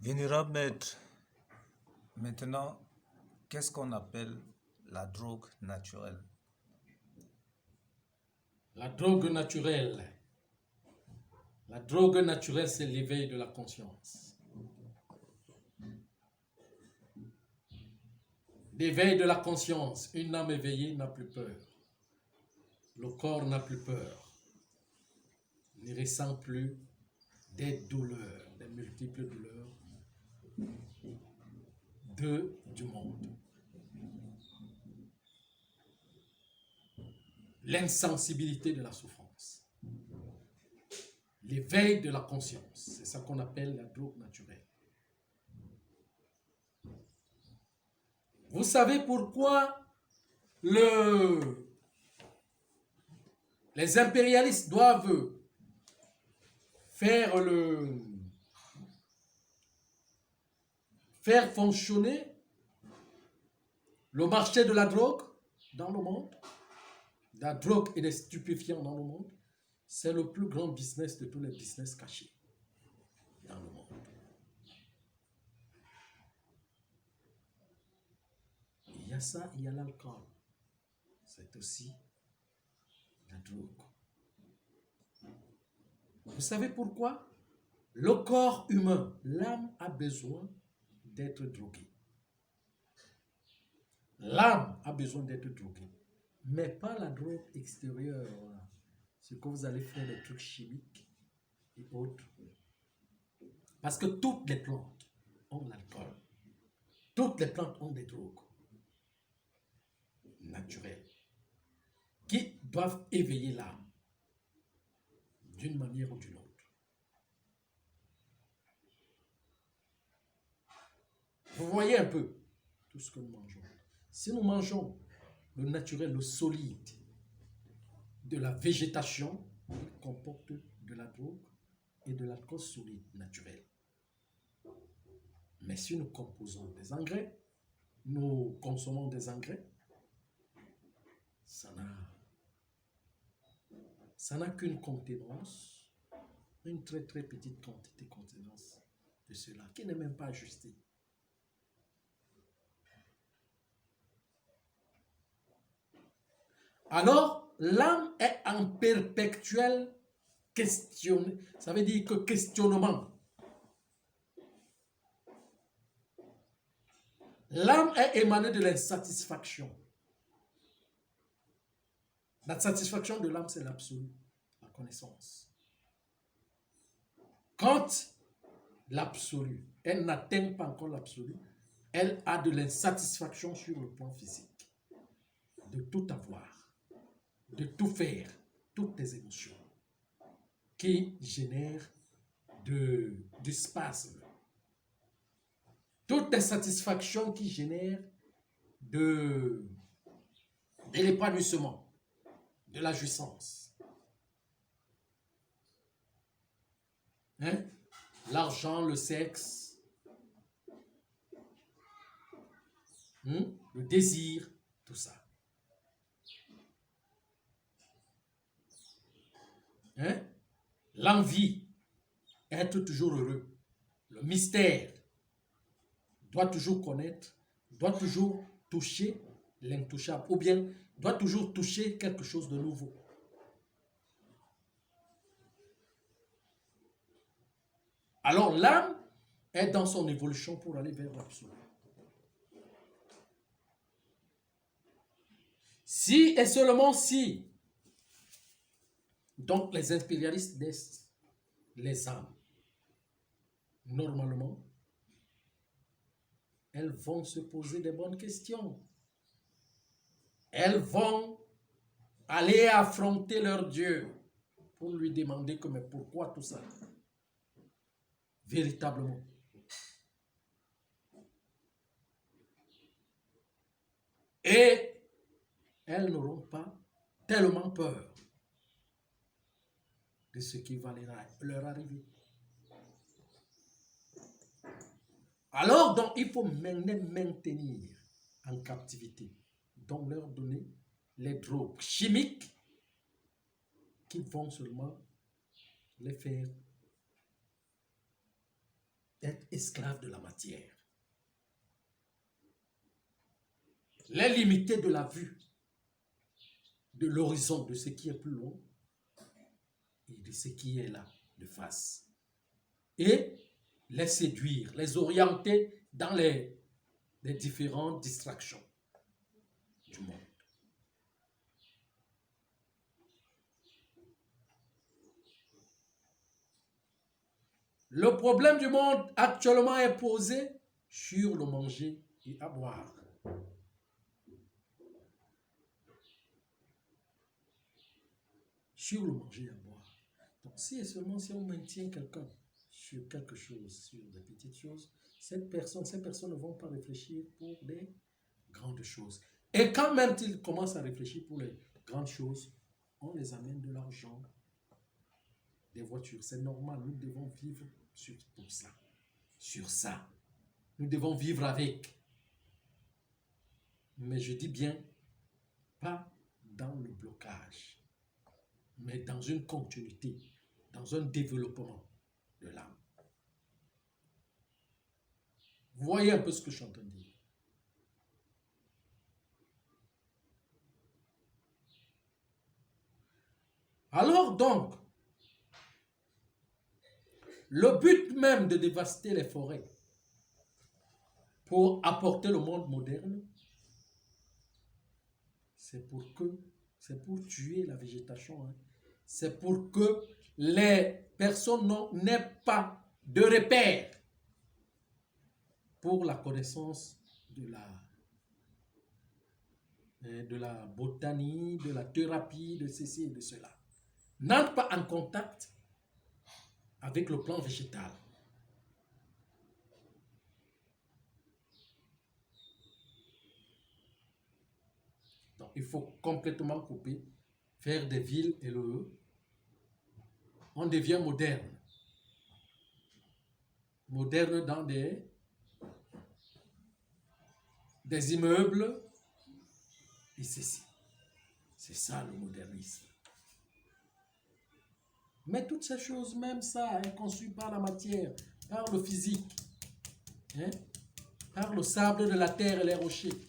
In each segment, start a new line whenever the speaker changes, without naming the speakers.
Vénérable maître, maintenant, qu'est-ce qu'on appelle la drogue naturelle?
La drogue naturelle. La drogue naturelle, c'est l'éveil de la conscience. L'éveil de la conscience. Une âme éveillée n'a plus peur. Le corps n'a plus peur. Il ne ressent plus des douleurs, des multiples douleurs du monde. L'insensibilité de la souffrance. L'éveil de la conscience. C'est ça qu'on appelle la drogue naturelle. Vous savez pourquoi les impérialistes doivent faire fonctionner le marché de la drogue dans le monde, la drogue et des stupéfiants dans le monde? C'est le plus grand business de tous les business cachés dans le monde. Il y a ça, il y a l'alcool. C'est aussi la drogue. Vous savez pourquoi? Le corps humain, l'âme a besoin d'être droguée. L'âme a besoin d'être droguée, mais pas la drogue extérieure. Ce que vous allez faire, des trucs chimiques et autres. Parce que toutes les plantes ont l'alcool. Toutes les plantes ont des drogues naturelles qui doivent éveiller l'âme d'une manière ou d'une autre. Vous voyez un peu tout ce que nous mangeons. Si nous mangeons le naturel, le solide de la végétation, il comporte de la drogue et de l'alcool solide naturel. Mais si nous composons des engrais, nous consommons des engrais, ça n'a qu'une contenance, une très très petite quantité contenance de cela, qui n'est même pas ajustée. Alors, l'âme est en perpétuel questionnement. Ça veut dire que questionnement. L'âme est émanée de l'insatisfaction. La satisfaction de l'âme, c'est l'absolu, la connaissance. Quand l'absolu, elle n'atteint pas encore l'absolu, elle a de l'insatisfaction sur le plan physique, de tout avoir, de tout faire, toutes les émotions qui génèrent du spasme, toutes les satisfactions qui génèrent de l'épanouissement, de la jouissance. Hein? L'argent, le sexe, le désir, tout ça. Hein? L'envie, être toujours heureux, le mystère, doit toujours connaître, doit toujours toucher l'intouchable, ou bien doit toujours toucher quelque chose de nouveau. Alors l'âme est dans son évolution pour aller vers l'absolu. Si et seulement si, donc les impérialistes laissent les âmes, normalement, elles vont se poser des bonnes questions. Elles vont aller affronter leur Dieu pour lui demander que, mais pourquoi tout ça? Véritablement. Et elles n'auront pas tellement peur de ce qui va leur arriver. Alors, donc, il faut maintenir en captivité, donc leur donner les drogues chimiques qui vont seulement les faire être esclave de la matière. Les limiter de la vue, de l'horizon, de ce qui est plus long et de ce qui est là, de face. Et les séduire, les orienter dans les différentes distractions du monde. Le problème du monde actuellement est posé sur le manger et à boire. Sur le manger et à boire. Donc, si et seulement si on maintient quelqu'un sur quelque chose, sur des petites choses, ces personnes ne vont pas réfléchir pour des grandes choses. Et quand même ils commencent à réfléchir pour les grandes choses, on les amène de l'argent, des voitures. C'est normal, nous devons vivre pour ça. Sur ça. Nous devons vivre avec. Mais je dis bien, pas dans le blocage, mais dans une continuité, dans un développement de l'âme. Vous voyez un peu ce que je suis en train de dire. Alors donc, le but même de dévaster les forêts pour apporter le monde moderne, c'est pour tuer la végétation. Hein. C'est pour que les personnes n'aient pas de repères pour la connaissance de la botanie, de la thérapie, de ceci et de cela. N'entre pas en contact avec le plan végétal. Donc, il faut complètement couper, faire des villes et le E. On devient moderne. Moderne dans des immeubles et ceci. C'est ça le modernisme. Mais toutes ces choses, même ça, est conçu par la matière, par le physique, hein, par le sable de la terre et les rochers.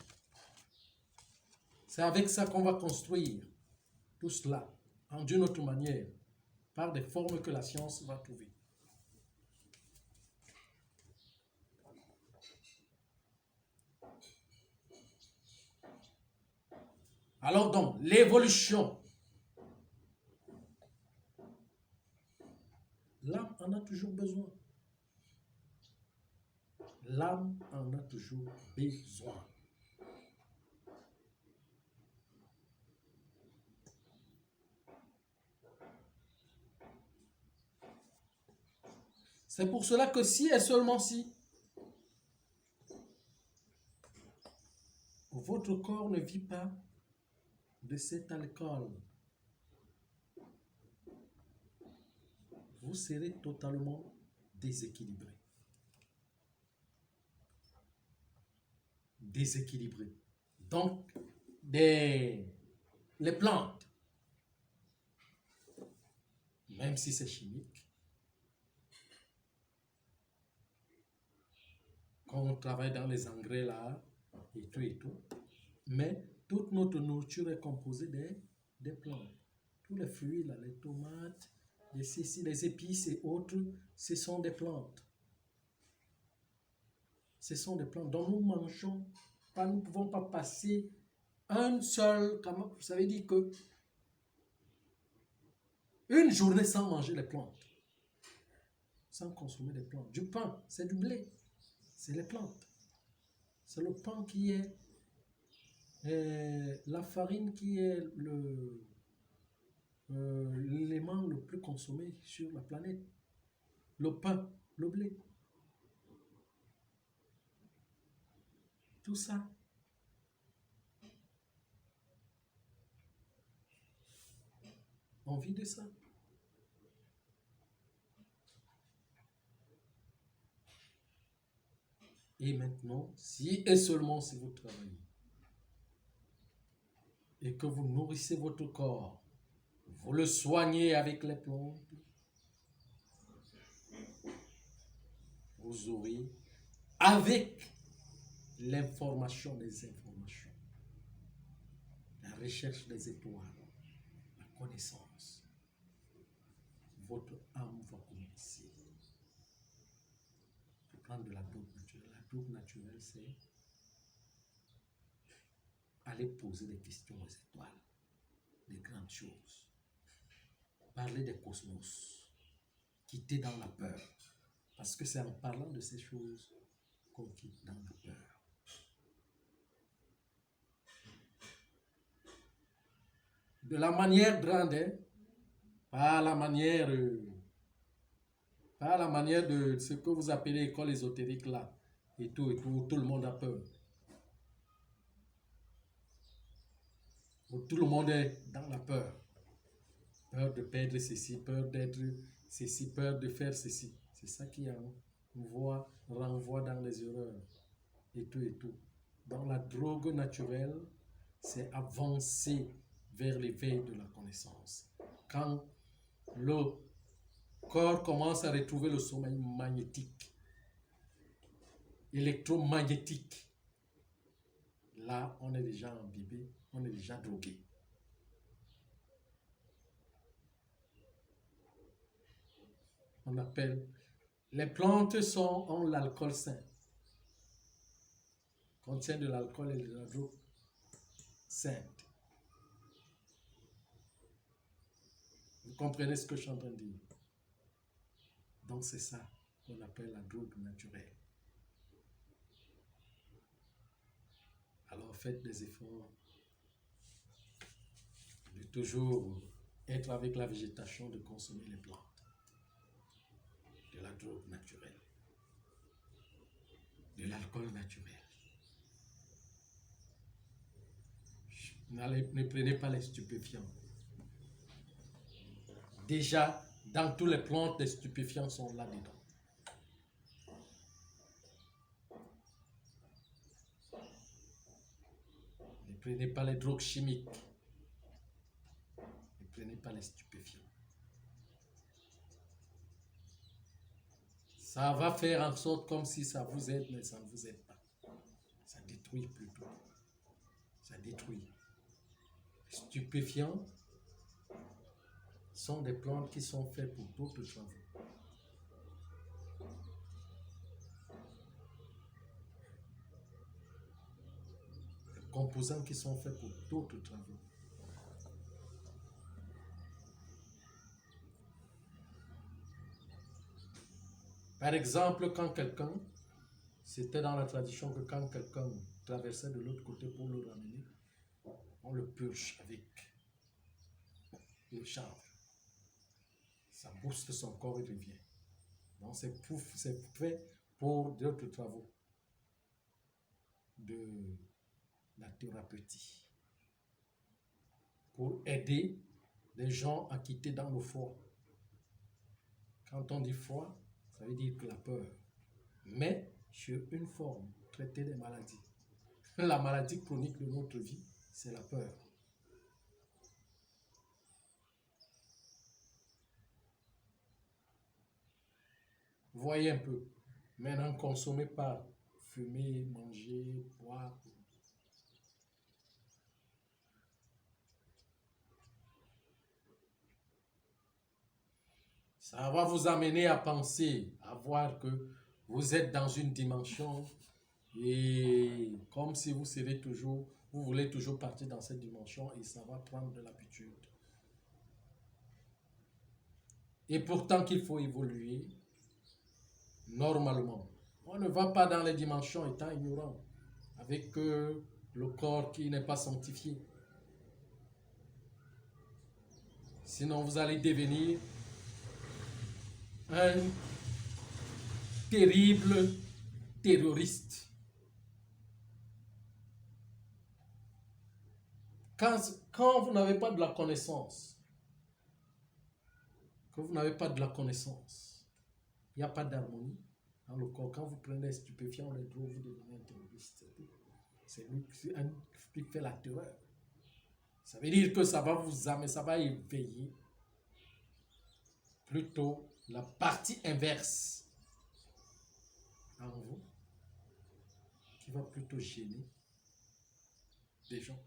C'est avec ça qu'on va construire tout cela, en d'une autre manière, par des formes que la science va trouver. Alors donc, l'évolution, l'âme en a toujours besoin. L'âme en a toujours besoin. C'est pour cela que si et seulement si votre corps ne vit pas de cet alcool, vous serez totalement déséquilibré. Déséquilibré. Donc, les plantes, même si c'est chimique, quand on travaille dans les engrais là, et tout, mais toute notre nourriture est composée des plantes. Tous les fruits, là, les tomates, les épices et autres, ce sont des plantes. Ce sont des plantes dont nous mangeons. Nous ne pouvons pas passer un seul, ça veut dire que une journée sans manger les plantes, sans consommer des plantes. Du pain, c'est du blé, c'est les plantes. C'est le pain qui est la farine qui est l'élément le plus consommé sur la planète. Le pain, le blé. Tout ça. On vit de ça. Et maintenant, si et seulement si vous travaillez et que vous nourrissez votre corps, vous le soignez avec les plantes, vous aurez, avec l'information des informations, la recherche des étoiles, la connaissance, votre âme va commencer à prendre de la drogue naturelle. La drogue naturelle, c'est aller poser des questions aux étoiles, des grandes choses, parler des cosmos, quitter dans la peur. Parce que c'est en parlant de ces choses qu'on quitte dans la peur. De la manière grande, hein, pas la manière de ce que vous appelez école ésotérique là, et tout, tout le monde a peur. Où tout le monde est dans la peur. Peur de perdre ceci, peur d'être ceci, peur de faire ceci. C'est ça qui renvoie dans les erreurs. Et tout. Dans la drogue naturelle, c'est avancer vers l'éveil de la connaissance. Quand le corps commence à retrouver le sommeil magnétique, électromagnétique, là, on est déjà imbibé, on est déjà drogué. On appelle, les plantes ont l'alcool sain, contient de l'alcool et de la drogue sainte. Vous comprenez ce que je suis en train de dire? Donc c'est ça qu'on appelle la drogue naturelle. Alors faites des efforts de toujours être avec la végétation, de consommer les plantes, de la drogue naturelle, de l'alcool naturel. Ne prenez pas les stupéfiants. Déjà, dans toutes les plantes, les stupéfiants sont là-dedans. Ne prenez pas les drogues chimiques. Ne prenez pas les stupéfiants. Ça va faire en sorte comme si ça vous aide, mais ça ne vous aide pas. Ça détruit plutôt. Ça détruit. Les stupéfiants sont des plantes qui sont faites pour d'autres travaux. Les composants qui sont faits pour d'autres travaux. Par exemple, quand quelqu'un, c'était dans la tradition que quand quelqu'un traversait de l'autre côté pour le ramener, on le purge avec le chanvre. Ça booste son corps et revient. Donc c'est fait pour d'autres travaux de la thérapeutie. Pour aider les gens à quitter dans le froid. Quand on dit froid, ça veut dire que la peur. Mais sur une forme, traiter des maladies. La maladie chronique de notre vie, c'est la peur. Voyez un peu. Maintenant, consommez pas, fumer, manger, boire. Ça va vous amener à penser, à voir que vous êtes dans une dimension et comme si vous voulez toujours partir dans cette dimension et ça va prendre de l'habitude. Et pourtant qu'il faut évoluer normalement. On ne va pas dans les dimensions étant ignorant, avec le corps qui n'est pas sanctifié. Sinon, vous allez devenir un terrible terroriste. Quand vous n'avez pas de la connaissance, il n'y a pas d'harmonie dans le corps. Quand vous prenez des stupéfiants, les drogues, vous devenez un terroriste. C'est lui qui fait la terreur. Ça veut dire que ça va vous amener, ça va éveiller plutôt la partie inverse en vous qui va plutôt gêner des gens?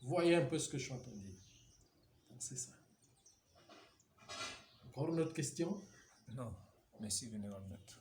Voyez un peu ce que je suis en train de dire. Donc c'est ça. Encore une autre question?
Non, merci, Vénérable Maître.